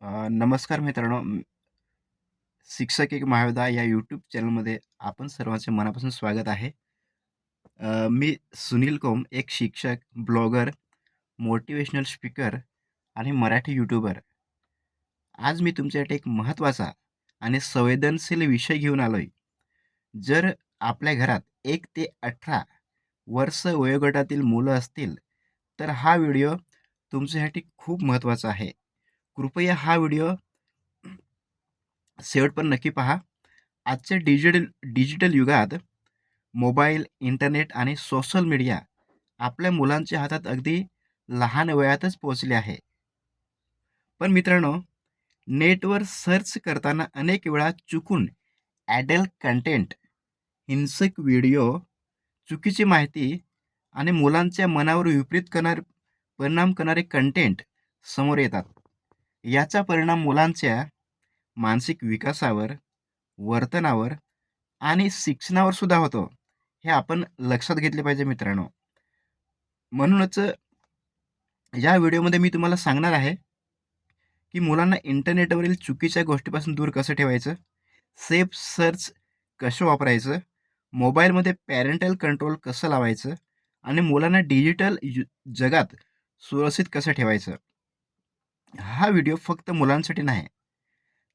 नमस्कार मित्रांनो. शिक्षक एक महायोद्धा या यूट्यूब चॅनलमध्ये आपण सर्वांचे मनापासून स्वागत आहे. मी सुनील कोम, एक शिक्षक, ब्लॉगर, मोटिवेशनल स्पीकर आणि मराठी यूट्यूबर. आज मी तुमच्यासाठी एक महत्त्वाचा आणि संवेदनशील विषय घेऊन आलोय. जर आपल्या घरात 1 ते 18 वर्ष वयोगटातील मुलं असतील, तर हा व्हिडिओ तुमच्यासाठी खूप महत्त्वाचा आहे. कृपया हा व्हिडिओ शेवटपर्यंत नक्की पहा. आजच्या डिजिटल युगात मोबाईल, इंटरनेट आणि सोशल मीडिया आपल्या मुलांच्या हातात अगदी लहान वयातच पोहोचले आहे. पण मित्रांनो, नेटवर सर्च करताना अनेक वेळा चुकून ॲडल्ट कंटेंट, हिंसक व्हिडिओ, चुकीची माहिती आणि मुलांच्या मनावर विपरीत परिणाम करणारे कंटेंट समोर येतात. याचा परिणाम मुलांच्या मानसिक विकासावर, वर्तनावर आणि शिक्षणावर सुद्धा होतो. हे आपण लक्षात घेतले पाहिजे मित्रांनो. म्हणूनच या व्हिडिओमध्ये मी तुम्हाला सांगणार आहे, की मुलांना इंटरनेटवरील चुकीच्या गोष्टीपासून दूर कसं ठेवायचं, सेफ सर्च कसं वापरायचं, मोबाईलमध्ये पॅरेंटल कंट्रोल कसं लावायचं आणि मुलांना डिजिटल जगात सुरक्षित कसं ठेवायचं. हा व्हिडिओ फक्त मुलांसाठी नाही,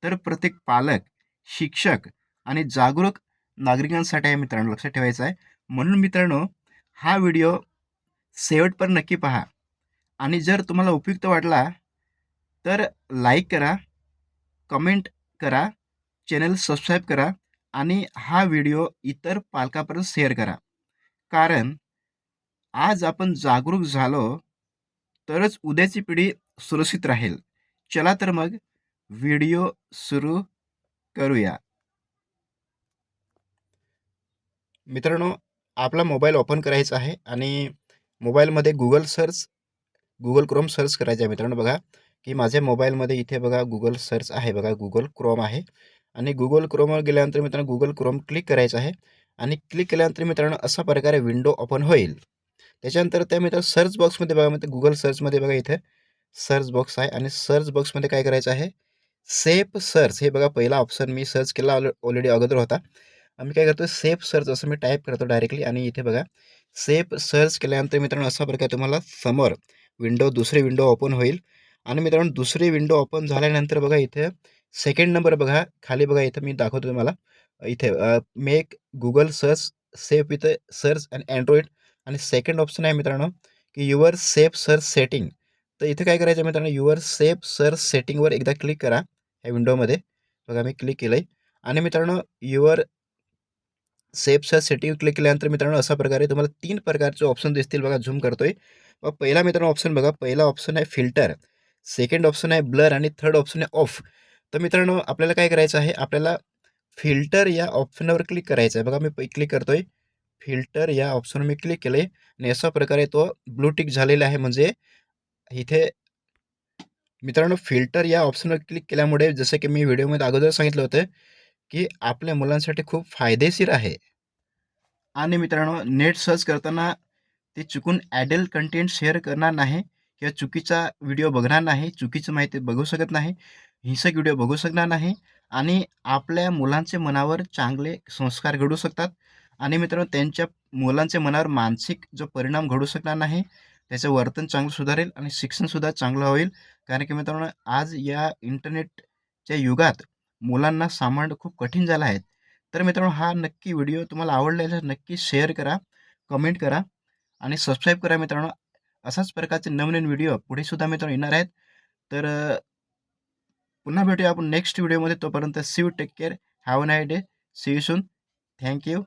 तर प्रत्येक पालक, शिक्षक आणि जागरूक नागरिकांसाठी आहे मित्रांनो, लक्षात ठेवायचं आहे. म्हणून मित्रांनो, हा व्हिडिओ शेवटपर्यंत नक्की पहा आणि जर तुम्हाला उपयुक्त वाटला, तर लाईक करा, कमेंट करा, चॅनल सबस्क्राईब करा आणि हा व्हिडिओ इतर पालकांपर्यंत शेअर करा. कारण आज आपण जागरूक झालो, तरच उद्याची पिढी सुरक्षित राहील. चला तर मग व्हिडिओ सुरू करूया. मित्रांनो, आपला मोबाईल ओपन करायचा आहे आणि मोबाईलमध्ये Google Chrome सर्च करायचं आहे मित्रांनो. बघा, की माझ्या मोबाईलमध्ये इथे बघा Google सर्च आहे, बघा Google Chrome आहे आणि Google Chromeवर गेल्यानंतर मित्रांनो Google Chrome क्लिक करायचं आहे आणि क्लिक केल्यानंतर मित्रांनो अशा प्रकारे विंडो ओपन होईल. त्याच्यानंतर त्या मित्रांनो सर्च बॉक्समध्ये बघा, मित्र Google सर्चमध्ये बघा, इथे सर्च बॉक्स आहे आणि सर्च बॉक्समध्ये काय करायचं आहे, सेफ सर्च हे बघा पहिला ऑप्शन मी सर्च केला ऑलरेडी अगोदर होता. आम्ही काय करतो, सेफ सर्च असं मी टाईप करतो डायरेक्टली आणि इथे बघा सेफ सर्च केल्यानंतर मित्रांनो अशा प्रकारे तुम्हाला समोर दुसरी विंडो ओपन होईल आणि मित्रांनो दुसरी विंडो ओपन झाल्यानंतर बघा इथे सेकंड नंबर बघा खाली बघा, इथं मी दाखवतो तुम्हाला. इथे make Google search safe with search and Android आणि सेकंड ऑप्शन आहे मित्रांनो, की युअर सेफ सर्च सेटिंग. तर इथे काय करायचं मित्रांनो, युअर सेफ सर्च सेटिंगवर एकदा क्लिक करा या विंडोमध्ये. बघा मी क्लिक केलंय आणि मित्रांनो युअर सेफच्या सेटिंग क्लिक केल्यानंतर मित्रांनो अशा प्रकारे तुम्हाला 3 प्रकारचे ऑप्शन दिसतील बघा. झूम करतोय. मग पहिला मित्रांनो ऑप्शन बघा, पहिला ऑप्शन आहे फिल्टर, सेकंड ऑप्शन आहे ब्लर आणि थर्ड ऑप्शन आहे ऑफ. तर मित्रांनो आपल्याला काय करायचं आहे, आपल्याला फिल्टर या ऑप्शनवर क्लिक करायचं आहे. बघा मी क्लिक करतोय. फिल्टर या ऑप्शनवर मी क्लिक केलंय आणि अशा प्रकारे तो ब्लू टिक झालेला आहे. म्हणजे इथे मित्रांनो फिल्टर या ऑप्शनवर क्लिक केल्यामुळे जसं की मी व्हिडिओमध्ये अगोदर सांगितलं होतं, की आपल्या मुलांसाठी खूप फायदेशीर आहे. आणि मित्रांनो नेट सर्च करताना ते चुकून ॲडल्ट कंटेंट शेअर करणार नाही किंवा चुकीचा व्हिडिओ बघणार नाही, चुकीची माहिती बघू शकत नाही, हिंसक व्हिडिओ बघू शकणार नाही आणि आपल्या मुलांच्या मनावर चांगले संस्कार घडू शकतात आणि मित्रांनो त्यांच्या मुलांच्या मनावर मानसिक जो परिणाम घडू शकणार नाही, त्याचं वर्तन चांगलं सुधारेल आणि शिक्षणसुद्धा चांगलं होईल. कारण की मित्रांनो आज या इंटरनेटच्या युगात मुलांना सांभाळणं खूप कठीण झालं आहे. तर मित्रांनो हा नक्की व्हिडिओ तुम्हाला आवडलेला नक्की शेअर करा, कमेंट करा आणि सबस्क्राईब करा मित्रांनो. अशाच प्रकारचे नवनवीन व्हिडिओ पुढे सुद्धा मित्रांनो येणार आहेत. तर पुन्हा भेटूया आपण नेक्स्ट व्हिडिओमध्ये. तोपर्यंत see you, take care, have a nice day, see you soon. Thank you.